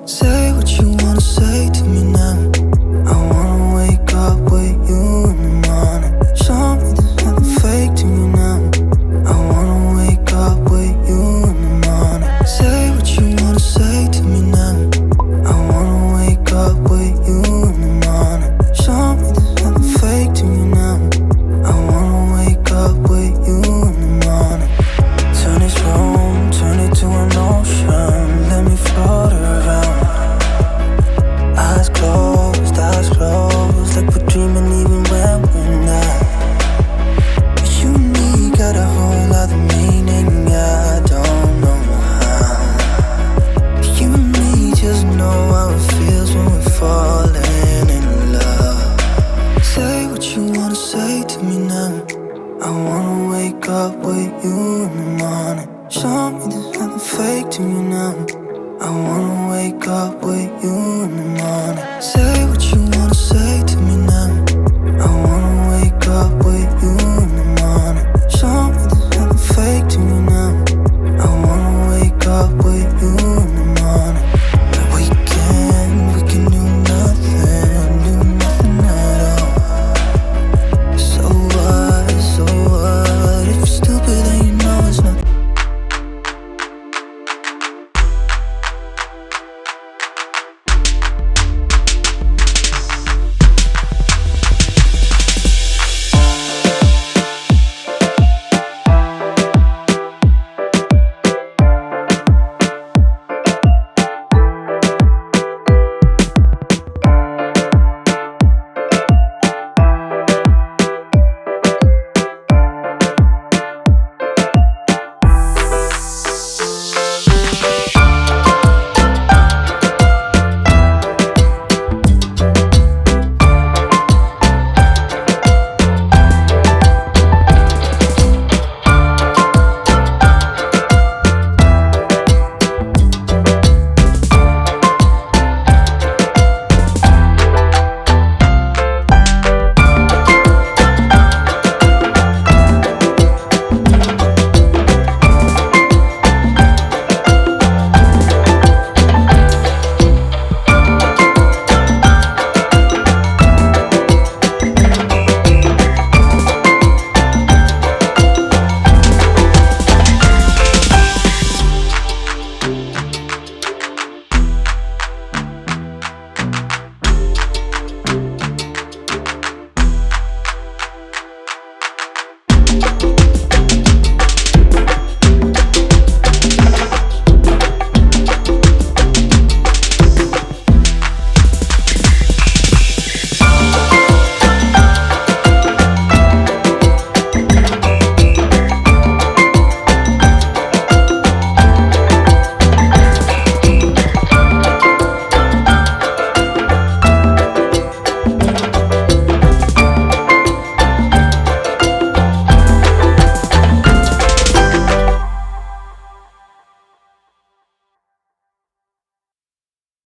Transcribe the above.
Say what you wanna say to me now. I wanna wake up with you in the morning. Show me there's nothing fake to me now. I wanna wake up with you in the morning. Say what you wanna say to me now. I wanna wake up with you in the morning. Show me there's nothing fake to me now. I wanna wake up with you in the morning. Turn this room, turn it to an ocean. Let me float around. Eyes closed, like we're dreaming even when we're not. You and me got a whole other meaning, I don't know how. You and me just know how it feels when we're falling in love. Say what you wanna say to me now. I wanna wake up with you in the morning. Show me there's nothing fake to me now. I wanna wake up with you in the morning. Say